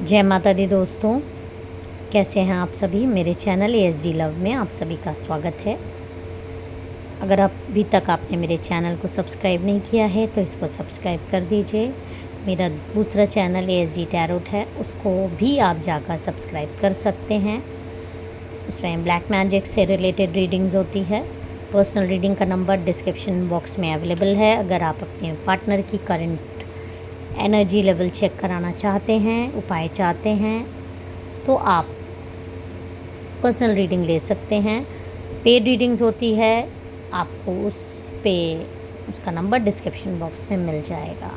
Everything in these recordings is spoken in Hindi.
जय माता दी दोस्तों, कैसे हैं आप सभी। मेरे चैनल ASD लव में आप सभी का स्वागत है। अगर अभी तक आपने मेरे चैनल को सब्सक्राइब नहीं किया है तो इसको सब्सक्राइब कर दीजिए। मेरा दूसरा चैनल ASD टैरोट है, उसको भी आप जाकर सब्सक्राइब कर सकते हैं। उसमें ब्लैक मैजिक से रिलेटेड रीडिंग्स होती है। पर्सनल रीडिंग का नंबर डिस्क्रिप्शन बॉक्स में अवेलेबल है। अगर आप अपने पार्टनर की करंट एनर्जी लेवल चेक कराना चाहते हैं, उपाय चाहते हैं, तो आप पर्सनल रीडिंग ले सकते हैं। पेड रीडिंग्स होती है, आपको उसका नंबर डिस्क्रिप्शन बॉक्स में मिल जाएगा।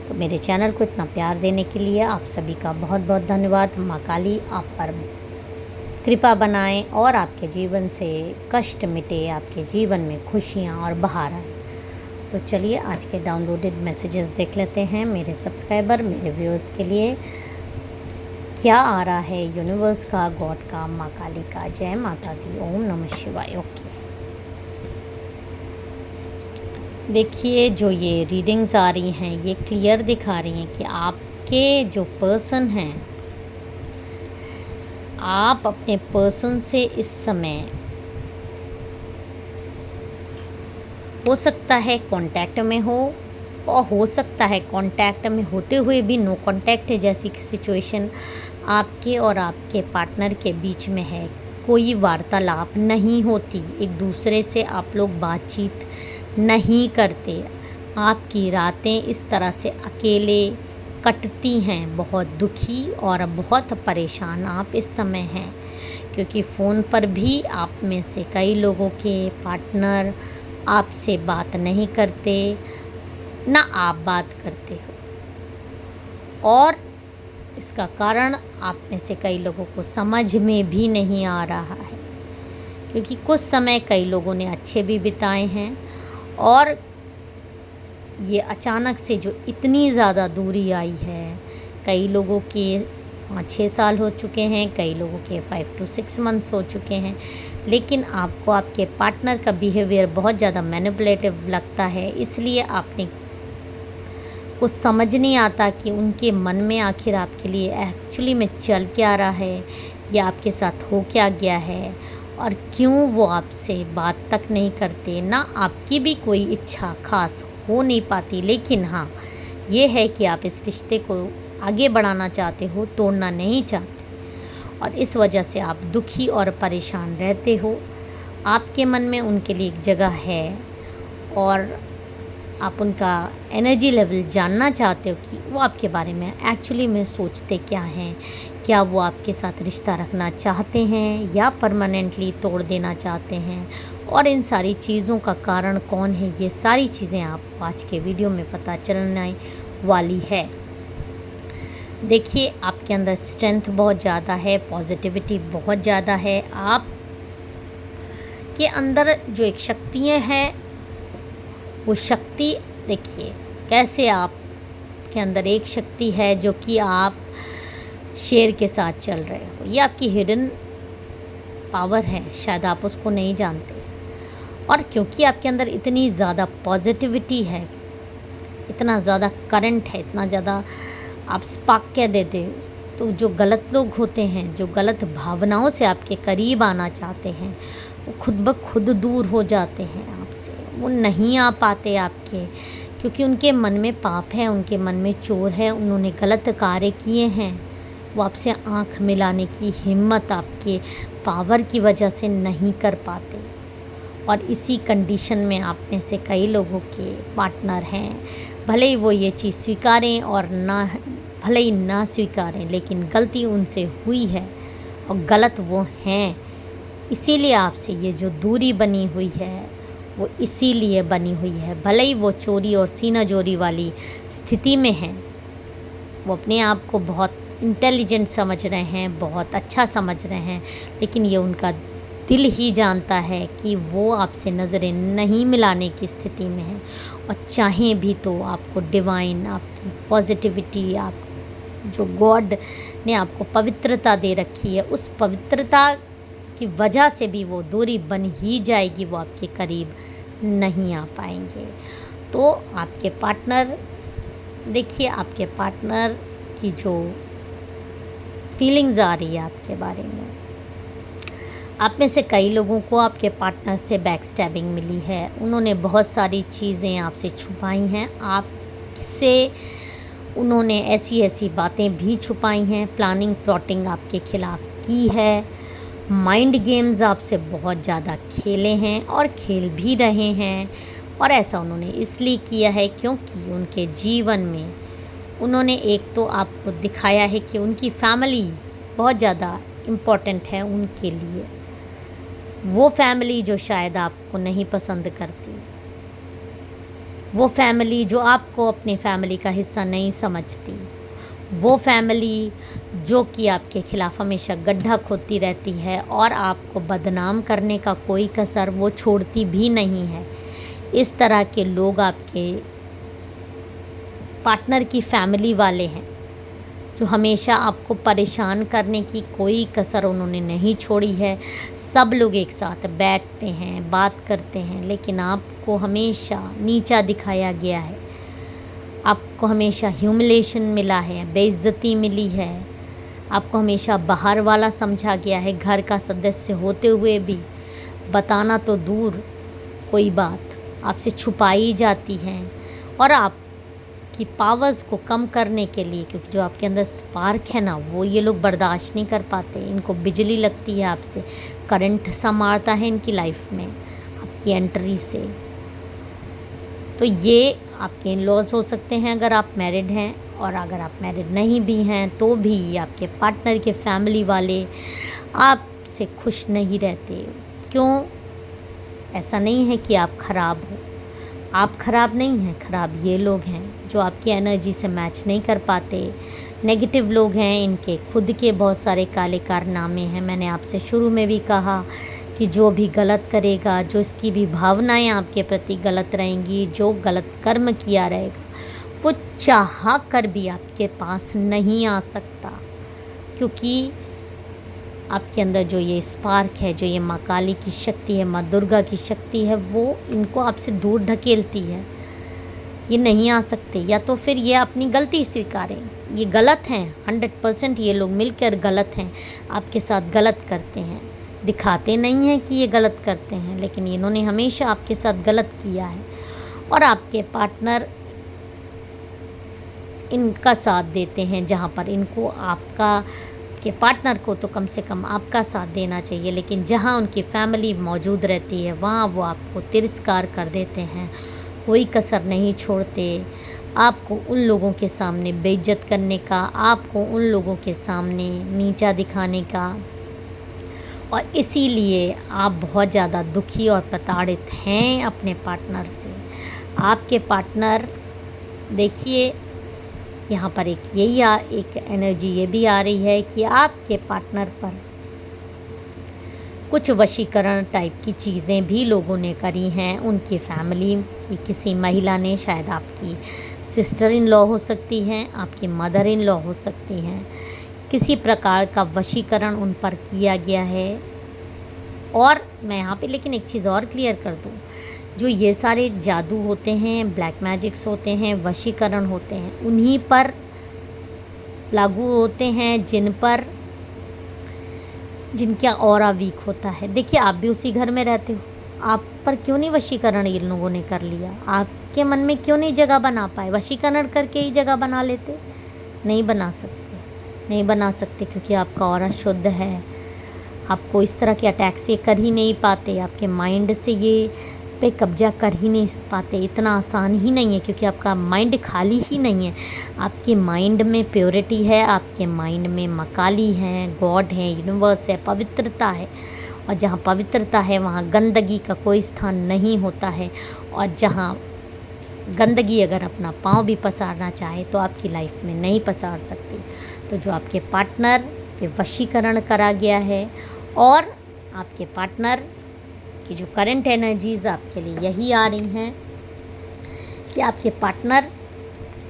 तो मेरे चैनल को इतना प्यार देने के लिए आप सभी का बहुत बहुत धन्यवाद। माँ काली आप पर कृपा बनाएं और आपके जीवन से कष्ट मिटे, आपके जीवन में खुशियाँ और बहार आए। तो चलिए आज के डाउनलोडेड मैसेजेस देख लेते हैं। मेरे सब्सक्राइबर, मेरे व्यूअर्स के लिए क्या आ रहा है यूनिवर्स का, गॉड का, माँ काली का। जय माता दी, ओम नमः शिवाय। ओके, देखिए जो ये रीडिंग्स आ रही हैं ये क्लियर दिखा रही हैं कि आपके जो पर्सन हैं, आप अपने पर्सन से इस समय हो सकता है कांटेक्ट में हो, और हो सकता है कांटेक्ट में होते हुए भी नो कांटेक्ट है जैसी सिचुएशन आपके और आपके पार्टनर के बीच में है। कोई वार्तालाप नहीं होती, एक दूसरे से आप लोग बातचीत नहीं करते। आपकी रातें इस तरह से अकेले कटती हैं। बहुत दुखी और बहुत परेशान आप इस समय हैं, क्योंकि फ़ोन पर भी आप में से कई लोगों के पार्टनर आपसे बात नहीं करते, ना आप बात करते हो, और इसका कारण आप में से कई लोगों को समझ में भी नहीं आ रहा है, क्योंकि कुछ समय कई लोगों ने अच्छे भी बिताए हैं, और ये अचानक से जो इतनी ज़्यादा दूरी आई है, कई लोगों के 5-6 साल हो चुके हैं, कई लोगों के 5 to 6 मंथ्स हो चुके हैं, लेकिन आपको आपके पार्टनर का बिहेवियर बहुत ज़्यादा मैनिपुलेटिव लगता है। इसलिए आपने कुछ समझ नहीं आता कि उनके मन में आखिर आपके लिए एक्चुअली में चल क्या रहा है, या आपके साथ हो क्या गया है, और क्यों वो आपसे बात तक नहीं करते। ना आपकी भी कोई इच्छा खास हो नहीं पाती, लेकिन हाँ ये है कि आप इस रिश्ते को आगे बढ़ाना चाहते हो, तोड़ना नहीं चाहते, और इस वजह से आप दुखी और परेशान रहते हो। आपके मन में उनके लिए एक जगह है, और आप उनका एनर्जी लेवल जानना चाहते हो कि वो आपके बारे में एक्चुअली में सोचते क्या हैं। क्या वो आपके साथ रिश्ता रखना चाहते हैं या परमानेंटली तोड़ देना चाहते हैं, और इन सारी चीज़ों का कारण कौन है, ये सारी चीज़ें आपको आज के वीडियो में पता चलने वाली है। देखिए आपके अंदर स्ट्रेंथ बहुत ज़्यादा है, पॉजिटिविटी बहुत ज़्यादा है। आप के अंदर जो एक शक्तियाँ हैं, वो शक्ति देखिए कैसे आप के अंदर एक शक्ति है जो कि आप शेर के साथ चल रहे हो। ये आपकी हिडन पावर है, शायद आप उसको नहीं जानते। और क्योंकि आपके अंदर इतनी ज़्यादा पॉजिटिविटी है, इतना ज़्यादा करंट है, इतना ज़्यादा आप स्पार्क कह देते, तो जो गलत लोग होते हैं, जो गलत भावनाओं से आपके करीब आना चाहते हैं, वो खुद ब खुद दूर हो जाते हैं आपसे। वो नहीं आ पाते आपके, क्योंकि उनके मन में पाप है, उनके मन में चोर है, उन्होंने गलत कार्य किए हैं। वो आपसे आँख मिलाने की हिम्मत आपके पावर की वजह से नहीं कर पाते, और इसी कंडीशन में आप में से कई लोगों के पार्टनर हैं। भले ही वो ये चीज़ स्वीकारें और ना, भले ही ना स्वीकारें, लेकिन गलती उनसे हुई है और गलत वो हैं। इसीलिए आपसे ये जो दूरी बनी हुई है वो इसीलिए बनी हुई है। भले ही वो चोरी और सीना जोरी वाली स्थिति में हैं, वो अपने आप को बहुत इंटेलिजेंट समझ रहे हैं, बहुत अच्छा समझ रहे हैं, लेकिन ये उनका दिल ही जानता है कि वो आपसे नज़रें नहीं मिलाने की स्थिति में है। और चाहें भी तो आपको डिवाइन, आपकी पॉजिटिविटी, आप जो गॉड ने आपको पवित्रता दे रखी है, उस पवित्रता की वजह से भी वो दूरी बन ही जाएगी, वो आपके करीब नहीं आ पाएंगे। तो आपके पार्टनर, देखिए आपके पार्टनर की जो फीलिंग्स आ रही है आपके बारे में। आप में से कई लोगों को आपके पार्टनर से बैक स्टैबिंग मिली है। उन्होंने बहुत सारी चीज़ें आपसे छुपाई हैं। आपसे उन्होंने ऐसी ऐसी बातें भी छुपाई हैं, प्लानिंग प्लॉटिंग आपके खिलाफ़ की है, माइंड गेम्स आपसे बहुत ज़्यादा खेले हैं और खेल भी रहे हैं। और ऐसा उन्होंने इसलिए किया है क्योंकि उनके जीवन में उन्होंने एक तो आपको दिखाया है कि उनकी फैमिली बहुत ज़्यादा इम्पोर्टेंट है उनके लिए। वो फैमिली जो शायद आपको नहीं पसंद करती, वो फैमिली जो आपको अपनी फैमिली का हिस्सा नहीं समझती, वो फैमिली जो कि आपके खिलाफ़ हमेशा गड्ढा खोदती रहती है और आपको बदनाम करने का कोई कसर वो छोड़ती भी नहीं है। इस तरह के लोग आपके पार्टनर की फैमिली वाले हैं जो हमेशा आपको परेशान करने की कोई कसर उन्होंने नहीं छोड़ी है। सब लोग एक साथ बैठते हैं, बात करते हैं, लेकिन आपको हमेशा नीचा दिखाया गया है। आपको हमेशा ह्यूमिलेशन मिला है, बेइज्जती मिली है। आपको हमेशा बाहर वाला समझा गया है, घर का सदस्य होते हुए भी बताना तो दूर कोई बात आपसे छुपाई जाती है। और आपकी पावर्स को कम करने के लिए, क्योंकि जो आपके अंदर स्पार्क है ना, वो ये लोग बर्दाश्त नहीं कर पाते। इनको बिजली लगती है आपसे, करंट सा मारता है इनकी लाइफ में आपकी एंट्री से। तो ये आपके इन लॉज हो सकते हैं अगर आप मैरिड हैं, और अगर आप मैरिड नहीं भी हैं तो भी आपके पार्टनर के फैमिली वाले आपसे खुश नहीं रहते। क्यों? ऐसा नहीं है कि आप ख़राब हो, आप ख़राब नहीं हैं, ख़राब ये लोग हैं जो आपकी एनर्जी से मैच नहीं कर पाते। नेगेटिव लोग हैं, इनके खुद के बहुत सारे काले कारनामे हैं। मैंने आपसे शुरू में भी कहा कि जो भी गलत करेगा, जो इसकी भी भावनाएं आपके प्रति गलत रहेंगी, जो गलत कर्म किया रहेगा, वो चाह कर भी आपके पास नहीं आ सकता। क्योंकि आपके अंदर जो ये स्पार्क है, जो ये माँ काली की शक्ति है, माँ दुर्गा की शक्ति है, वो इनको आपसे दूर ढकेलती है। ये नहीं आ सकते, या तो फिर ये अपनी गलती स्वीकारें। ये गलत हैं, 100% ये लोग मिलकर गलत हैं, आपके साथ गलत करते हैं। दिखाते नहीं हैं कि ये गलत करते हैं, लेकिन इन्होंने हमेशा आपके साथ गलत किया है। और आपके पार्टनर इनका साथ देते हैं जहाँ पर इनको आपका के पार्टनर को तो कम से कम आपका साथ देना चाहिए, लेकिन जहाँ उनकी फैमिली मौजूद रहती है वहाँ वो आपको तिरस्कार कर देते हैं, कोई कसर नहीं छोड़ते। आपको उन लोगों के सामने बेइज्जत करने का, आपको उन लोगों के सामने नीचा दिखाने का, और इसीलिए आप बहुत ज़्यादा दुखी और प्रताड़ित हैं अपने पार्टनर से। आपके पार्टनर, देखिए यहाँ पर एक एनर्जी ये भी आ रही है कि आपके पार्टनर पर कुछ वशीकरण टाइप की चीज़ें भी लोगों ने करी हैं। उनकी फैमिली की किसी महिला ने, शायद आपकी सिस्टर इन लॉ हो सकती हैं, आपकी मदर इन लॉ हो सकती हैं, किसी प्रकार का वशीकरण उन पर किया गया है। और मैं यहाँ पे लेकिन एक चीज़ और क्लियर कर दूँ, जो ये सारे जादू होते हैं, ब्लैक मैजिक्स होते हैं, वशीकरण होते हैं, उन्हीं पर लागू होते हैं जिनका ऑरा वीक होता है। देखिए, आप भी उसी घर में रहते हो, आप पर क्यों नहीं वशीकरण इन लोगों ने कर लिया? आपके मन में क्यों नहीं जगह बना पाए? वशीकरण करके ही जगह बना लेते। नहीं बना सकते, नहीं बना सकते, क्योंकि आपका ऑरा शुद्ध है। आपको इस तरह के अटैक से कर ही नहीं पाते, आपके माइंड से ये पे कब्जा कर ही नहीं पाते। इतना आसान ही नहीं है, क्योंकि आपका माइंड खाली ही नहीं है। आपके माइंड में प्योरिटी है, आपके माइंड में माँ काली है, गॉड है, यूनिवर्स है, पवित्रता है। और जहाँ पवित्रता है वहाँ गंदगी का कोई स्थान नहीं होता है। और जहाँ गंदगी अगर अपना पाँव भी पसारना चाहे तो आपकी लाइफ में नहीं पसार सकती। तो जो आपके पार्टनर पे वशीकरण करा गया है, और आपके पार्टनर की जो करंट एनर्जीज़ आपके लिए यही आ रही हैं कि आपके पार्टनर,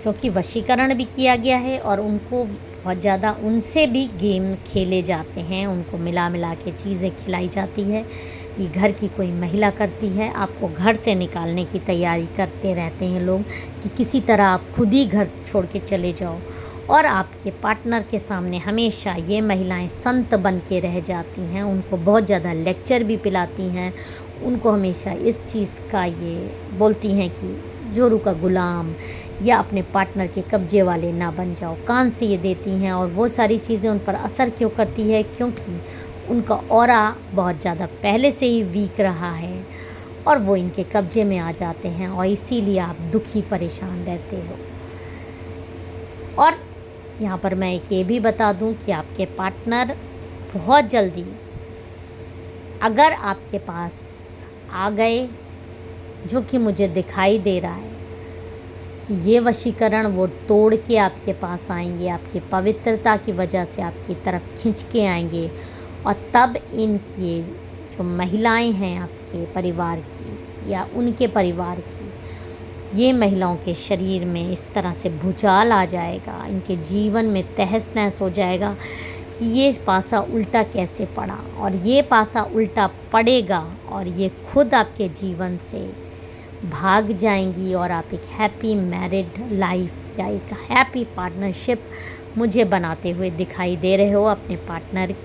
क्योंकि वशीकरण भी किया गया है और उनको बहुत ज़्यादा उनसे भी गेम खेले जाते हैं, उनको मिला मिला के चीज़ें खिलाई जाती है। ये घर की कोई महिला करती है, आपको घर से निकालने की तैयारी करते रहते हैं लोग कि किसी तरह आप खुद ही घर छोड़ के चले जाओ। और आपके पार्टनर के सामने हमेशा ये महिलाएं संत बन के रह जाती हैं, उनको बहुत ज़्यादा लेक्चर भी पिलाती हैं, उनको हमेशा इस चीज़ का ये बोलती हैं कि जोरू का गुलाम या अपने पार्टनर के कब्जे वाले ना बन जाओ, कान से ये देती हैं। और वो सारी चीज़ें उन पर असर क्यों करती है, क्योंकि उनका ऑरा बहुत ज़्यादा पहले से ही वीक रहा है और वो इनके कब्जे में आ जाते हैं और इसीलिए आप दुखी परेशान रहते हो। और यहाँ पर मैं एक ये भी बता दूँ कि आपके पार्टनर बहुत जल्दी अगर आपके पास आ गए, जो कि मुझे दिखाई दे रहा है कि ये वशीकरण वो तोड़ के आपके पास आएंगे, आपकी पवित्रता की वजह से आपकी तरफ खींच के आएंगे। और तब इनकी जो महिलाएं हैं आपके परिवार की या उनके परिवार की, ये महिलाओं के शरीर में इस तरह से भूचाल आ जाएगा, इनके जीवन में तहस नहस हो जाएगा कि ये पासा उल्टा कैसे पड़ा। और ये पासा उल्टा पड़ेगा और ये खुद आपके जीवन से भाग जाएंगी और आप एक हैप्पी मैरिड लाइफ या एक हैप्पी पार्टनरशिप मुझे बनाते हुए दिखाई दे रहे हो। अपने पार्टनर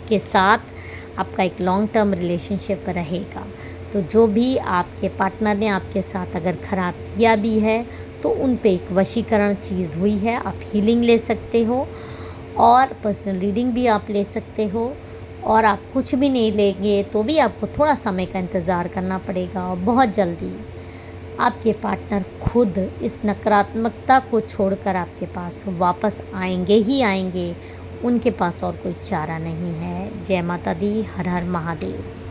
के साथ आपका एक लॉन्ग टर्म रिलेशनशिप रहेगा। तो जो भी आपके पार्टनर ने आपके साथ अगर ख़राब किया भी है तो उन पे एक वशीकरण चीज़ हुई है। आप हीलिंग ले सकते हो और पर्सनल रीडिंग भी आप ले सकते हो। और आप कुछ भी नहीं लेंगे तो भी आपको थोड़ा समय का इंतज़ार करना पड़ेगा और बहुत जल्दी आपके पार्टनर खुद इस नकारात्मकता को छोड़कर आपके पास वापस आएंगे ही आएंगे। उनके पास और कोई चारा नहीं है। जय माता दी, हर हर महादेव।